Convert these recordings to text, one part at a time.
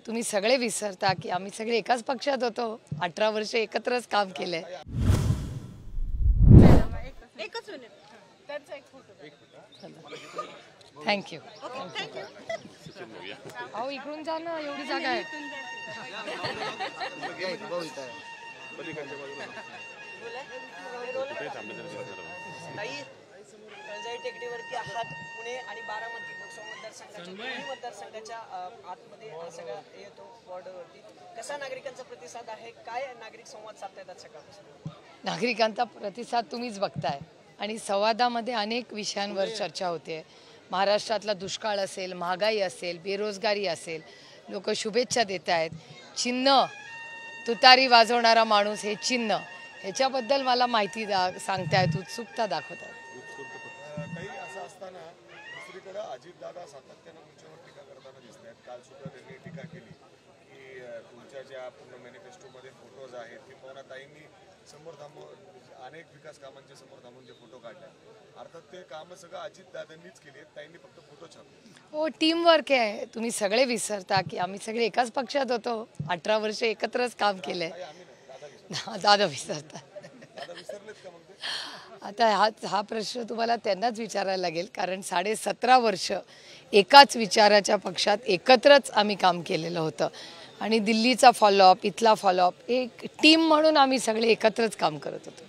तुम्ही सगळे विसरता की आम्ही सगळे एकाच पक्षात होतो, 18 वर्ष एकत्रच काम केलंय. थँक्यू. अहो इकडून जा ना, एवढी जागा आहे. तळजाई टेकडीवरती आहात. पुणे आणि बारामती लोकसभा मतदारसंघाच्या आतमध्ये सगळा येतो बॉर्डरवरती. कसा नागरिकांचा प्रतिसाद आहे, काय नागरिक संवाद साधतात सकाळपासून? नागरिकांचा प्रतिसाद तुम्हीच बघताय आणि संवादामध्ये अनेक विषयांवर चर्चा होते. महाराष्ट्रातला दुष्काळ असेल, महागाई असेल, बेरोजगारी असेल, लोक शुभेच्छा देत आहेत. चिन्ह तुतारी वाजवणारा माणूस हे चिन्ह, ह्याच्याबद्दल मला माहिती सांगतायत, उत्सुकता दाखवतात. काही असं असताना दुसरीकडे अजितदादा सातत्यानं तुमच्यावर टीका करताना दिसत आहेत. काल सुद्धा त्यांनी टीका केली की तुमच्या ज्या पूर्ण मॅनिफेस्टोमध्ये फोटोज आहेत ते पवनाताईंनी समोर थांबून अनेक विकास कामांच्या समोर थांबून जे फोटो काढले, अर्थात ते कामं सगळं अजितदादांनीच केली आहेत, ताईंनी फक्त फोटो छापले. हो, टीम वर्क आहे. तुम्ही सगळे विसरता की आम्ही सगळे एकाच पक्षात होतो, 18 वर्ष एकत्रच काम केलंय. दादा विसरता. आता हा प्रश्न तुम्हाला त्यांनाच विचारायला लागेल, कारण 17.5 वर्ष एकाच विचाराच्या पक्षात एकत्रच आम्ही काम केलेलं होतं आणि दिल्लीचा फॉलोअप, इथला फॉलोअप, एक टीम म्हणून आम्ही सगळे एकत्रच काम करत होतो.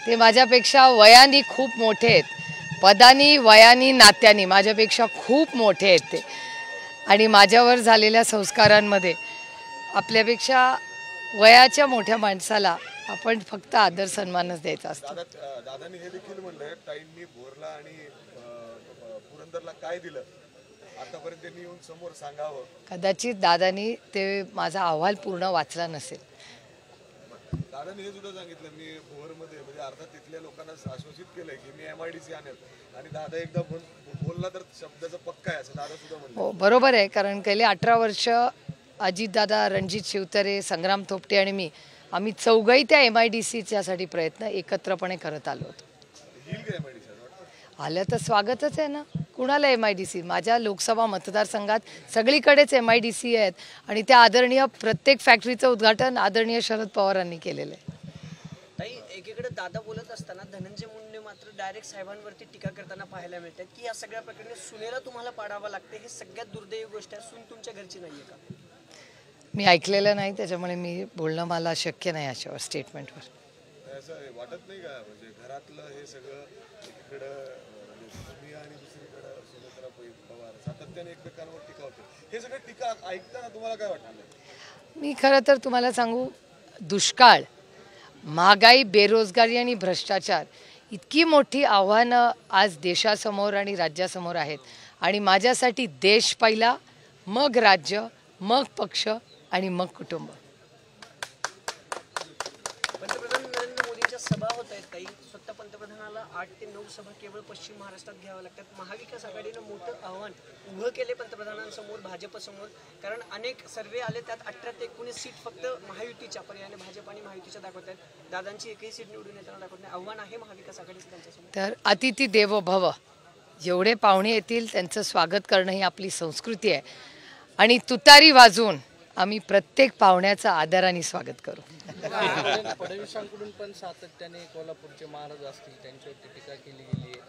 ते माझ्यापेक्षा वयाने खूप मोठे आहेत, पदानी वयानी नात्यानी माझ्यापेक्षा खूप मोठे आहेत ते, आणि माझ्यावर झालेल्या संस्कारांमध्ये आपल्यापेक्षा वयाच्या मोठ्या माणसाला आपण फक्त आदर सन्मानच द्यायचा असतो. दादांनी हे देखील म्हणलंय, ताईंनी भोरला आणि पुरंदरला काय दिलं आतापर्यंत त्यांनी येऊन समोर सांगावं. कदाचित दादांनी ते माझा अहवाल पूर्ण वाचला नसेल. दादांनी हे सुद्धा सांगितलं, मी भोरमध्ये म्हणजे अर्थात तिथल्या लोकांना आश्वासित केलंय की मी MIDC आणेल, आणि दादा एकदा बोलला तर शब्दाचा पक्का आहे असं दादा सुद्धा म्हणले. हो, बरोबर आहे, कारण गेले 18 वर्ष अजितदादा, रणजित शिवतरे, संग्राम थोपटे आणि मी, आम्ही चौघही त्या MIDCच्या साठी प्रयत्न एकत्रपणे करत आलो होतो. आलं तर स्वागतच आहे ना. कुणाला MIDC? माझ्या लोकसभा मतदारसंघात सगळीकडेच MIDC आहेत आणि त्या आदरणीय प्रत्येक फॅक्टरीचं उद्घाटन आदरणीय शरद पवारांनी केलेलं आहे. ताई, एकीकडे दादा बोलत असताना धनंजय मुंडे मात्र डायरेक्ट साहेबांवरती टीका करताना पाहायला मिळतात की या सगळ्या प्रकरणी सुनेला तुम्हाला पाडावं लागते, हे सगळ्यात दुर्दैवी गोष्ट आहे. सून तुमच्या घरची नाहीये का? मी ऐकलेलं नाही, त्याच्यामुळे मी बोलणं मला शक्य नाही अशावर स्टेटमेंटवर. असं वाटत नाही का, म्हणजे घरातलं हे सगळं एकीकडं तुम्ही आणि दुसरीकडं सुनेत्रा पवार सातत्याने एकमेकांवर टीका होते, हे सगळं टीका ऐकताना तुम्हाला काय वाटतं? मी खरं तर तुम्हाला सांगू, दुष्काळ, महागाई, बेरोजगारी आणि भ्रष्टाचार इतकी मोठी आव्हानं आज देशासमोर आणि राज्यासमोर आहेत, आणि माझ्यासाठी देश पहिला, मग राज्य, मग पक्ष आणि मग कुटुंब. पंतप्रधान नरेंद्र मोदींच्या सभा होत आहेत ताई. स्वतः पंतप्रधानाला 8 ते 9 सभा केवळ पश्चिम महाराष्ट्रात घ्याव्या लागतात. महाविकास आघाडीनं मोठं आव्हान उभं केले पंतप्रधानांसमोर, भाजपसमोर, कारण अनेक सर्वे आले, त्यात 18 ते 19 सीट फक्त महायुतीच्या पर्यायाने भाजप आणि महायुतीच्या दाखवत आहेत. दादांची एकही सीट निवडून येताना दाखवत नाही. आव्हान आहे महाविकास आघाडीचं त्यांच्यासमोर. तर अतिथी देवो भव, जेवढे पाहुणे येतील त्यांचं स्वागत करणं ही आपली संस्कृती आहे, आणि तुतारी वाजवून आम्ही प्रत्येक पाहुण्याचं आदराने स्वागत करू. फडणवीसांकडून पण सातत्याने कोल्हापूरचे महाराज असतील त्यांच्यावरती टीका केली गेली आहे.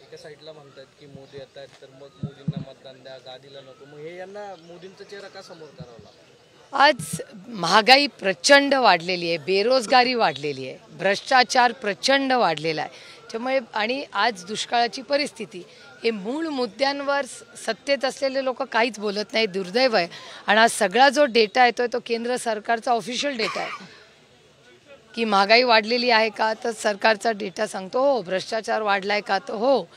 एका साईडला म्हणतात की मोदी येत आहेत तर मग मोदींना मतदान द्या, गादीला नको, मग हे यांना मोदींचा चेहरा का समोर करावा लागतो? आज महागाई प्रचंड वाढलेली आहे, बेरोजगारी वाढलेली आहे, भ्रष्टाचार प्रचंड वाढलेला आहे, त्यामुळे आणि आज दुष्काळाची परिस्थिती, हे मूळ मुद्द्यांवर सत्तेत असलेले लोक काहीच बोलत नाही. दुर्दैव आहे. आणि आज सगळा जो डेटा येतोय तो केंद्र सरकारचा ऑफिशियल डेटा आहे की महागाई वाढलेली आहे का, तर सरकारचा डेटा सांगतो हो. भ्रष्टाचार वाढलाय का, तर हो.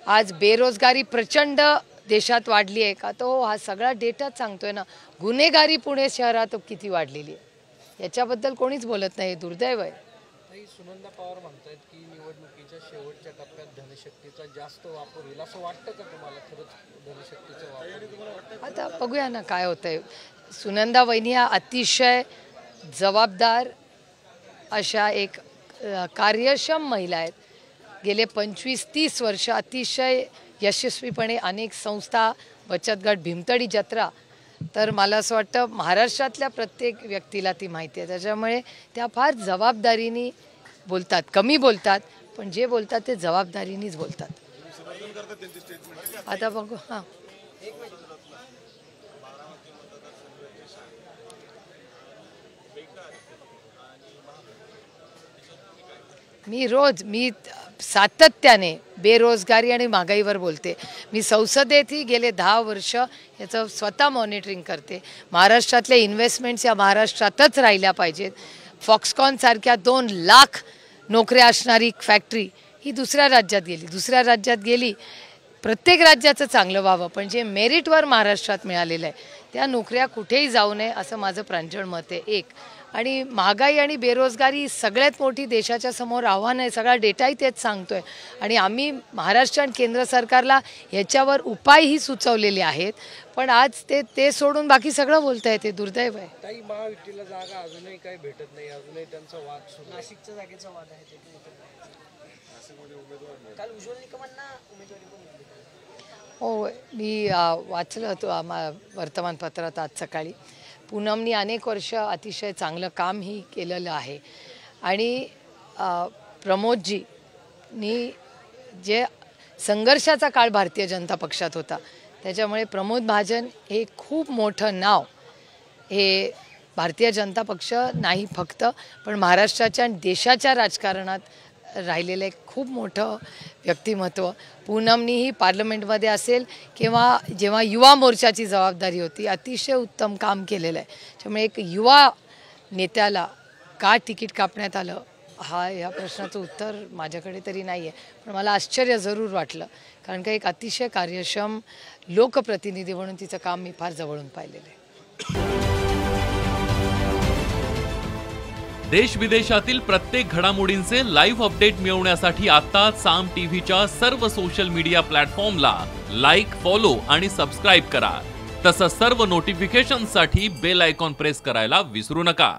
आज बेरोजगारी प्रचंड देशात वाढली आहे का, तर हो. हा सगळा डेटाच सांगतोय ना. गुन्हेगारी पुणे शहरात किती वाढलेली आहे, याच्याबद्दल कोणीच बोलत नाही. दुर्दैव आहे. सुनंदा पवार म्हणतात की निवडणुकीच्या शेवटच्या टप्प्यात धनशक्तीचा जास्त वापर होईल, असं वाटतं का तुम्हाला? खरंच धनशक्तीचा वापर? आता बघूया ना काय होतंय. सुनंदा वहिनी ह्या अतिशय जबाबदार अशा एक कार्यक्षम महिला आहेत. गेले 25-30 वर्ष अतिशय यशस्वीपणे अनेक संस्था, बचत गट, भीमतडी जत्रा, तर मला असं वाटतं महाराष्ट्रातल्या प्रत्येक व्यक्तीला ती माहिती आहे. त्याच्यामुळे त्या फार जबाबदारीने बोलतात, कमी बोलतात, पण जे बोलतात ते जबाबदारीनेच बोलतात. आता बघू. हां, मी सातत्याने बेरोजगारी आणि महागाईवर बोलते. मी संसदेतही गेले 10 वर्ष याचं स्वतः मॉनिटरिंग करते. महाराष्ट्रातल्या इन्व्हेस्टमेंट्स या महाराष्ट्रातच राहिल्या पाहिजेत. फॉक्सकॉन सारख्या 2 लाख नोकऱ्या असणारी फॅक्टरी ही दुसऱ्या राज्यात गेली. प्रत्येक राज्याचं चांगलं व्हावं, पण जे मेरिटवर महाराष्ट्रात मिळालेलं आहे त्या नोकऱ्या कुठेही जाऊ नये असं माझं प्रांजळ मत आहे. एक, आणि महागाई आणि बेरोजगारी सगळ्यात मोठी देशाच्या समोर आव्हान आहे. सगळा डेटाही तेच सांगतोय. आणि आम्ही महाराष्ट्र आणि केंद्र सरकारला याच्यावर उपायही सुचवलेले आहेत, पण आज ते सोडून बाकी सगळं बोलताय, ते दुर्दैव आहे. काही महायुतीला जागा अजूनही काही भेटत नाही, अजूनही त्यांचा वाद सुरू आहे. नाशिकच्या जागेचा वाद आहे ते काल उज्ज्वल निकमांना उमेदवारी पण दिली. हो, मी वाचलं होतं वर्तमानपत्रात आज सकाळी. पूनमनी अनेक वर्ष अतिशय चांगलं कामही केलेलं आहे. आणि प्रमोदजीनी जे संघर्षाचा काळ भारतीय जनता पक्षात होता, त्याच्यामुळे प्रमोद महाजन हे खूप मोठं नाव हे भारतीय जनता पक्ष नाही फक्त, पण महाराष्ट्राच्या आणि देशाच्या राजकारणात राहिलेलं एक खूप मोठं व्यक्तिमत्व. पूनमनीही पार्लमेंटमध्ये असेल किंवा जेव्हा युवा मोर्चाची जबाबदारी होती अतिशय उत्तम काम केलेलं आहे. त्यामुळे एक युवा नेत्याला का तिकीट कापण्यात आलं ह्या प्रश्नाचं उत्तर माझ्याकडे तरी नाही आहे, पण मला आश्चर्य जरूर वाटलं, कारण का एक अतिशय कार्यक्षम लोकप्रतिनिधी म्हणून तिचं काम मी फार जवळून पाहिलेलं आहे. देश विदेशातील प्रत्येक घडामोडींचे लाईव्ह अपडेट मिळवण्यासाठी आता साम टीव्हीच्या सर्व सोशल मीडिया प्लॅटफॉर्मला लाईक, फॉलो आणि सबस्क्राईब करा. तसंच सर्व नोटिफिकेशनसाठी बेल आयकॉन प्रेस करायला विसरू नका.